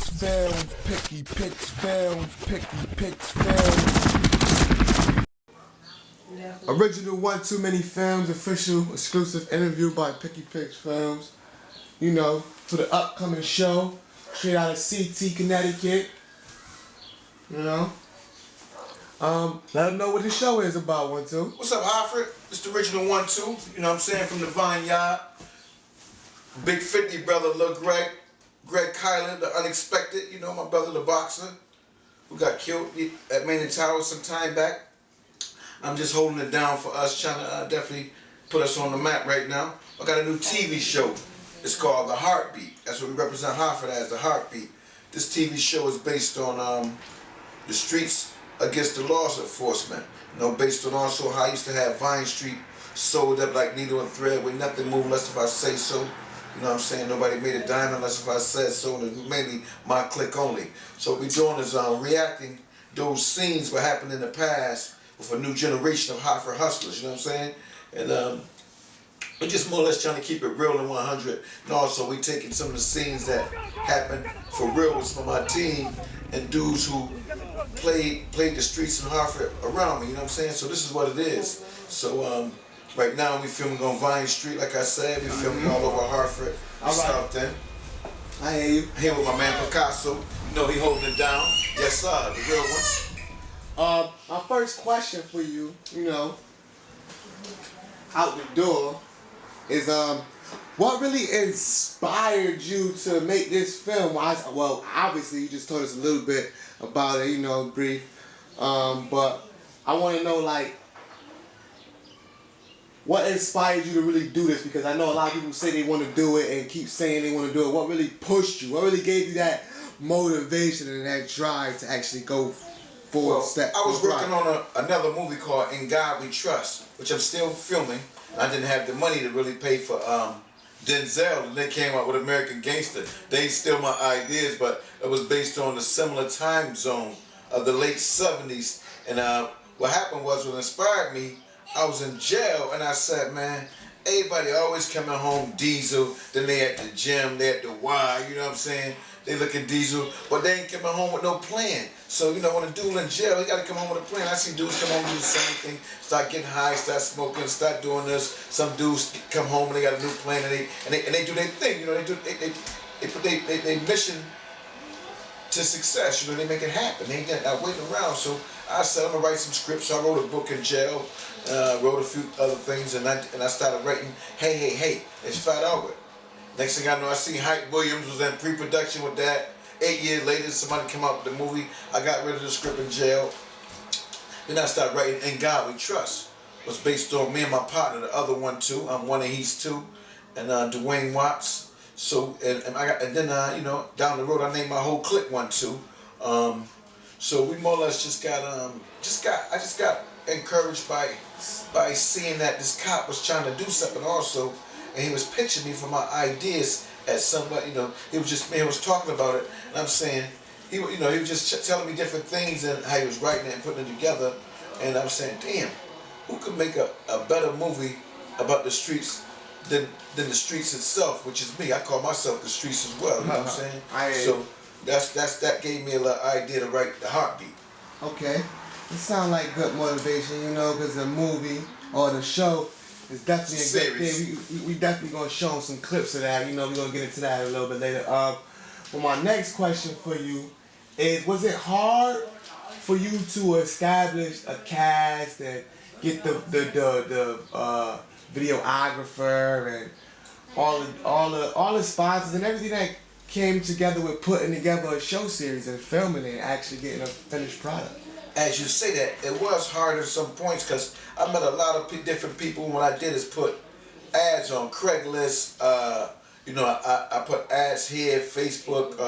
Pics Films, Picky Pics Films, Picky Pics Films. Original One Too Many Films, official exclusive interview by Picky Pics Films. You know, for the upcoming show, straight out of CT, Connecticut. You know. Let them know what the show is about, One Two. What's up, Alfred? It's the original 1-2, you know what I'm saying, from the Vineyard. Big 50 brother, Lil Greg Cuyler, the unexpected, you know, my brother, the boxer, who got killed at Main Tower some time back. I'm just holding it down for us, trying to definitely put us on the map right now. I got a new TV show. It's called The Hartbeat. That's what we represent Hartford as, The Hartbeat. This TV show is based on the streets against the laws enforcement. You know, based on also how I used to have Vine Street sold up like needle and thread with nothing moving unless if I say so. You know what I'm saying? Nobody made a dime unless if I said so, and it's mainly my clique only. So what we're doing is reacting those scenes what happened in the past with a new generation of Hartford hustlers, you know what I'm saying? And we're just more or less trying to keep it real and 100. And also we taking some of the scenes that happened for real from my team and dudes who played the streets in Hartford around me, you know what I'm saying? So this is what it is. So right now we filming on Vine Street, like I said, we filming all over Hartford, South End. I hear you. Here with my man Picasso, you know he holding it down. Yes sir, the real one. My first question for you, you know, out the door, is what really inspired you to make this film? Well, obviously you just told us a little bit about it, you know, brief. But I want to know, like, what inspired you to really do this? Because I know a lot of people say they want to do it and keep saying they want to do it. What really pushed you? What really gave you that motivation and that drive to actually go forward? Well, I was working on another movie called In God We Trust, which I'm still filming. I didn't have the money to really pay for Denzel, and they came out with American Gangster. They ain't steal my ideas, but it was based on a similar time zone of the late 70s. And what happened was, what inspired me, I was in jail, and I said, man, everybody always coming home diesel, then they at the gym, they at the Y, you know what I'm saying? They looking diesel, but they ain't coming home with no plan. So, you know, when a dude in jail, he gotta come home with a plan. I see dudes come home and do the same thing, start getting high, start smoking, start doing this. Some dudes come home and they got a new plan, and they do their thing, you know, they put their mission to success, you know, they make it happen. They ain't not waiting around. So I said, I'm gonna write some scripts. So I wrote a book in jail, wrote a few other things, and I started writing, hey, it's Fat Albert. Next thing I know, I see Hype Williams was in pre-production with that. 8 years later, somebody came out with the movie. I got rid of the script in jail. Then I started writing In God We Trust. It was based on me and my partner, the other one too. I'm one and he's two, and Dwayne Watts. So and then you know, down the road I named my whole clique 1-2. So we more or less I just got encouraged by seeing that this cop was trying to do something also. And he was pitching me for my ideas as somebody, you know, he was talking about it, and I'm saying, he was just telling me different things and how he was writing it and putting it together, and I'm saying, damn, who could make a better movie about the streets than the streets itself, which is me. I call myself the streets as well, you know what I'm saying? So that gave me a little idea to write The Hartbeat. Okay, it sounds like good motivation, you know, because the movie or the show is definitely a good thing. We definitely gonna show them some clips of that. You know, we're gonna get into that a little bit later. Well, my next question for you is: was it hard for you to establish a cast and get the videographer and all the sponsors and everything that came together with putting together a show series and filming it and actually getting a finished product? As you say that, it was hard at some points because I met a lot of different people. What I did is put ads on Craigslist. You know, I put ads here, Facebook,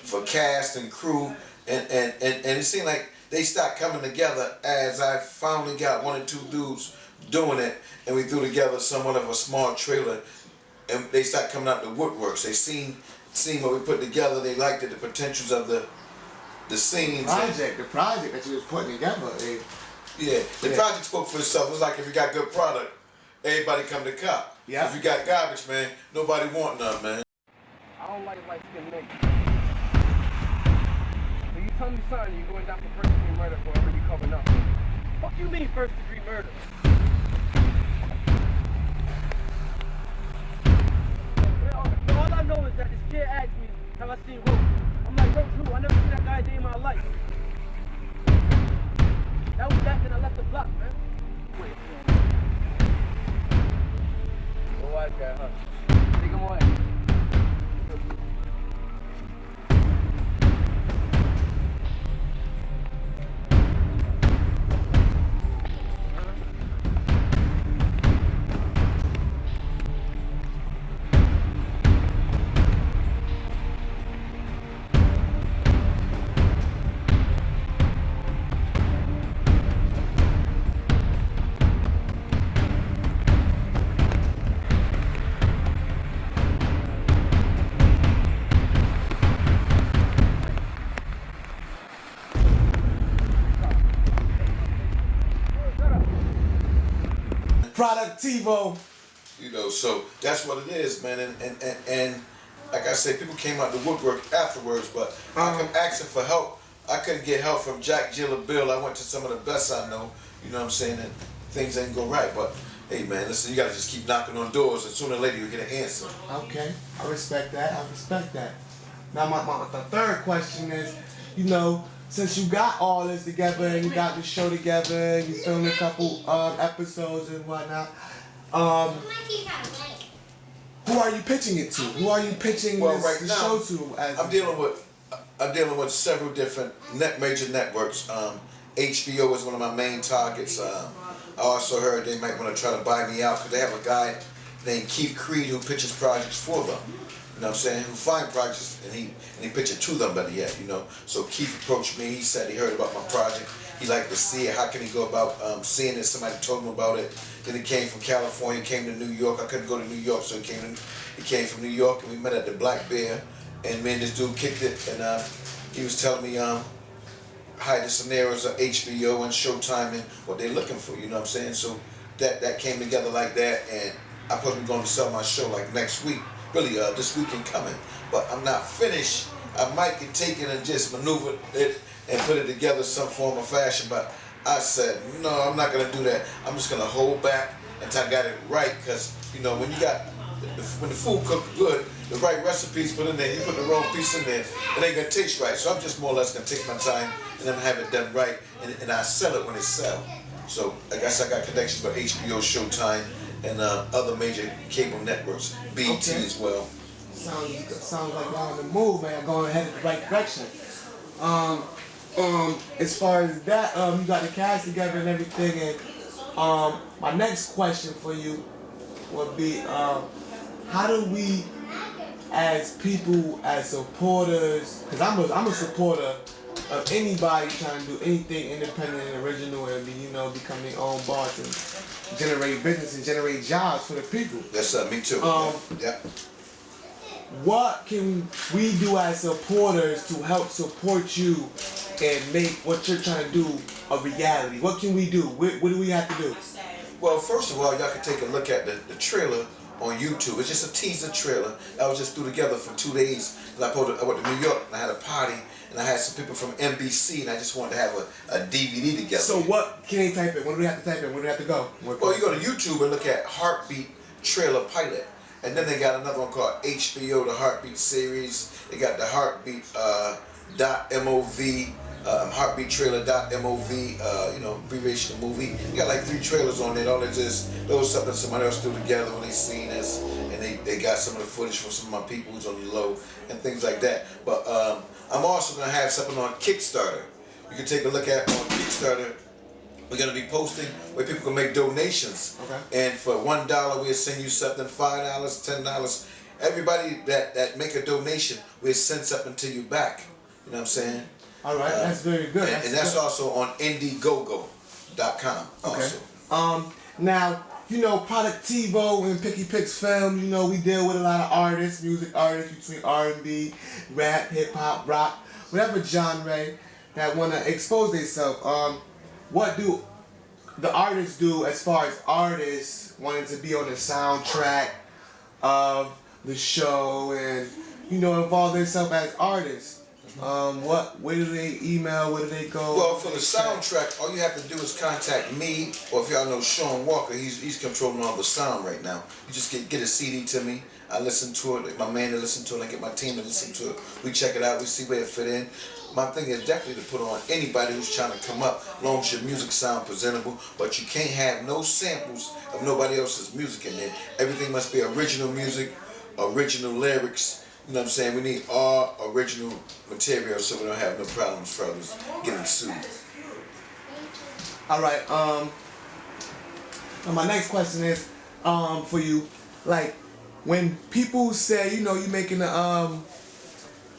for cast and crew, and it seemed like they stopped coming together as I finally got 1 or 2 dudes doing it, and we threw together somewhat of a small trailer, and they started coming out the woodworks. They seen what we put together. They liked it, the potentials of the scenes. The project that you was putting together. The project spoke for itself. It was like if you got good product, everybody come to cop. Yeah. If you got garbage, man, nobody want none, man. I don't like light-skinned niggas. tell me something, you're going down for first degree murder for whatever you covering up. Fuck you mean first degree murder? All I know is that this kid asked me, have I seen Roach? I'm like, Roach who? I never seen that guy day in my life. That was back then I left the block, man. Wait. The white guy, huh? Take him away. Productivo. You know, so that's what it is, man. And like I said, people came out the woodwork afterwards, but I kept asking for help. I couldn't get help from Jack, Jill, or Bill. I went to some of the best I know. You know what I'm saying? And things ain't go right. But hey, man, listen, you gotta just keep knocking on doors, and sooner or later you get an answer. Okay, I respect that. I respect that. Now, the third question is, you know, since you got all this together and you got the show together and you filmed a couple episodes and whatnot, who are you pitching it to? Who are you pitching the show to? I'm dealing with several different major networks. HBO is one of my main targets. I also heard they might want to try to buy me out because they have a guy named Keith Creed who pitches projects for them. You know what I'm saying? Who find projects and he pitch it to them, better yet, you know. So Keith approached me. He said he heard about my project. He liked to see it. How can he go about seeing it? Somebody told him about it. Then he came from California, came to New York. I couldn't go to New York, so he came from New York, and we met at the Black Bear. And me and this dude kicked it, and he was telling me how the scenarios of HBO and Showtime and what they're looking for. You know what I'm saying? So that came together like that, and I'm supposed to be going to sell my show like next week. Really, this weekend coming, but I'm not finished. I might get taken and just maneuver it and put it together some form or fashion, but I said, no, I'm not gonna do that. I'm just gonna hold back until I got it right, because, you know, when the food cooked good, the right recipes put in there, you put the wrong piece in there, it ain't gonna taste right. So I'm just more or less gonna take my time and then have it done right, and I sell it when it sells. So I guess I got connections with HBO, Showtime, and other major cable networks, BET as well. Sounds like you're on the move, man. Going ahead in the right direction. As far as that, you got the cast together and everything, and my next question for you would be, how do we, as people, as supporters, because I'm a supporter of anybody trying to do anything independent and original and become their own boss and generate business and generate jobs for the people. Yes, me too. Yeah. What can we do as supporters to help support you and make what you're trying to do a reality? What can we do? What do we have to do? Well, first of all, y'all can take a look at the trailer on YouTube. It's just a teaser trailer that was just threw together for 2 days. I went to New York and I had a party and I had some people from NBC and I just wanted to have a DVD together. So what can they type in? What do we have to type in? Where do we have to go? Well, you go to YouTube and look at Hartbeat trailer pilot. And then they got another one called HBO, the Hartbeat series. They got the Hartbeat .mov, Hartbeat trailer.mov, abbreviation of movie. You got like 3 trailers on there. All they just, those something somebody else threw together when they seen us. And they got some of the footage from some of my people who's on the low and things like that. But I'm also going to have something on Kickstarter. You can take a look at on Kickstarter. We're going to be posting where people can make donations. Okay. And for $1, we'll send you something, $5, $10. Everybody that make a donation, we'll send something to you back. You know what I'm saying? All right, that's very good. And that's also on Indiegogo.com also. Okay. Now, Productivo and Picky Pics Films, we deal with a lot of artists, music artists between R&B, rap, hip-hop, rock, whatever genre that want to expose themselves. What do the artists do as far as artists wanting to be on the soundtrack of the show and, involve themselves as artists? Where do they email? Where do they go? Well, for the soundtrack, all you have to do is contact me, or if y'all know Sean Walker, he's controlling all the sound right now. You just get a CD to me. I listen to it. My man to listen to it. I get my team to listen to it. We check it out. We see where it fit in. My thing is definitely to put on anybody who's trying to come up, as long as your music sound presentable. But you can't have no samples of nobody else's music in there. Everything must be original music, original lyrics. You know what I'm saying? We need all original material so we don't have no problems for others getting sued. All right. My next question is for you, like when people say, you know, you making a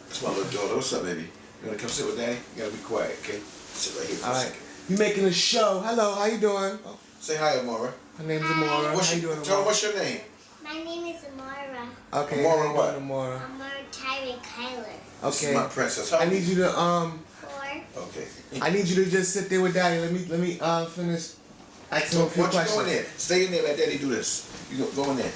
That's my little daughter. What's up, baby? You wanna come sit with Daddy? You gotta be quiet, okay? Sit right here for a second. You making a show. Hello, how you doing? Oh, say hi, Amora. My name's Amora. How you doing, Tell her what's your name. My name is Amora. Okay. Amora what? Amora. Amora Tyrone Cuyler. This is Okay. my princess. How I need you to 4. Okay. I need you to just sit there with Daddy. Let me finish asking him a few Why don't you questions. go in there? Stay in there, let Daddy do this. You go in there.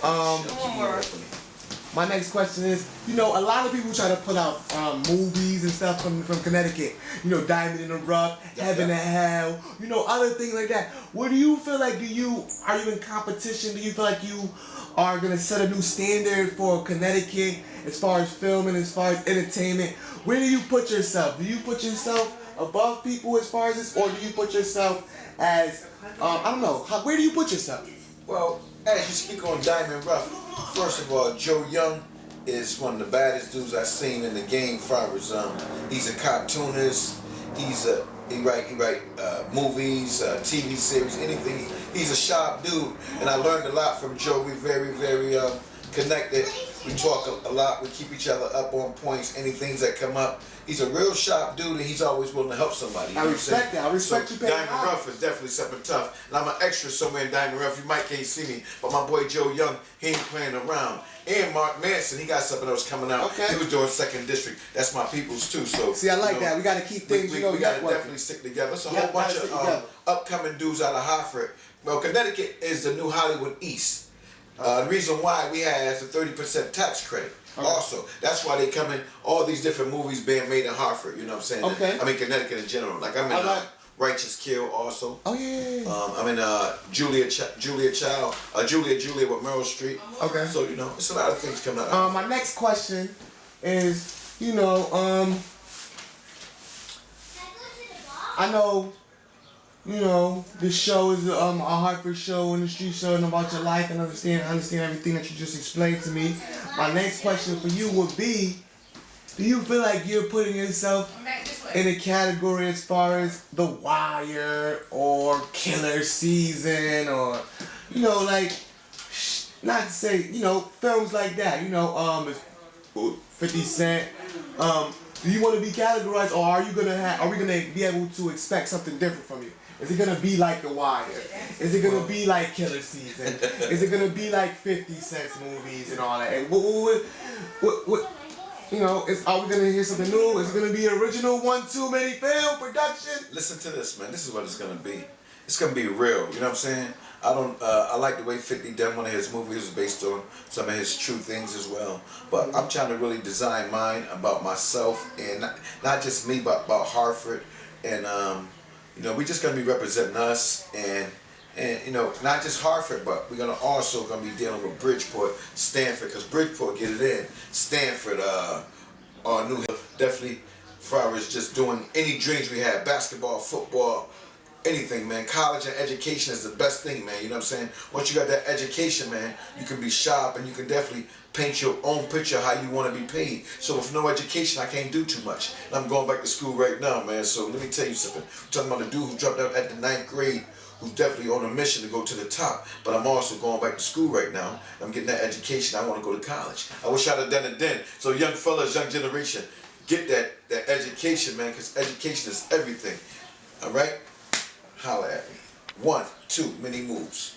My next question is, you know, a lot of people try to put out movies and stuff from Connecticut. You know, Diamond in the Rough, Heaven and Hell, you know, other things like that. What do you feel like? Are you in competition? Do you feel like you are gonna set a new standard for Connecticut as far as filming, as far as entertainment? Where do you put yourself? Do you put yourself above people as far as this, or do you put yourself as I don't know? Where do you put yourself? Well, as you speak on Diamond Rough, first of all, Joe Young is one of the baddest dudes I've seen in the game. He's a cartoonist. He write movies, TV series, anything. He's a sharp dude, and I learned a lot from Joe. We're very, very connected. We talk a lot. We keep each other up on points. Any things that come up. He's a real sharp dude, and he's always willing to help somebody. You I respect that. I respect you, Diamond Rough is definitely something tough. And I'm an extra somewhere in Diamond Rough. You might can't see me, but my boy Joe Young, he ain't playing around. And Mark Manson, he got something else coming out. Okay. He was doing Second District. That's my people's too. So see, I like that. We got to keep things. We gotta definitely stick together. It's a whole bunch of upcoming dudes out of Hartford. Well, Connecticut is the new Hollywood East. The reason why we have the 30% tax credit. Okay. Also, that's why they come in, all these different movies being made in Hartford, you know what I'm saying? Okay. I mean, Connecticut in general. Like, I'm in Righteous Kill also. Oh, yeah. I'm in Julia with Meryl Streep. Okay. So, you know, it's a lot of things coming out. My next question is, you know, I know, you know, this show is a Hartford show and a street show and about your life and I understand everything that you just explained to me. My next question for you would be, do you feel like you're putting yourself in a category as far as The Wire or Killer Season or, you know, like, not to say, you know, films like that, you know, 50 Cent, do you want to be categorized or are we gonna be able to expect something different from you? Is it gonna be like The Wire? Is it gonna be like Killer Season? Is it gonna be like 50 Cent's movies and all that? And what you know, are we gonna hear something new? Is it gonna be original one too many film production? Listen to this, man. This is what it's gonna be. It's gonna be real. You know what I'm saying? I like the way 50 done one of his movies was based on some of his true things as well. But I'm trying to really design mine about myself and not just me, but about Hartford. And you know, we're just gonna be representing us and you know, not just Hartford, but we're gonna be dealing with Bridgeport, Stanford, because Bridgeport get it in. Stanford, New Hill, definitely. Far as just doing any dreams we have, basketball, football, anything, man. College and education is the best thing, man. You know what I'm saying? Once you got that education, man, you can be sharp and you can definitely paint your own picture how you want to be paid. So with no education, I can't do too much. And I'm going back to school right now, man. So let me tell you something. I'm talking about a dude who dropped out at the 9th grade, who's definitely on a mission to go to the top. But I'm also going back to school right now. I'm getting that education. I want to go to college. I wish I'd have done it then. So young fellas, young generation, get that education, man, because education is everything. All right? Holla at me. 1, 2, many moves.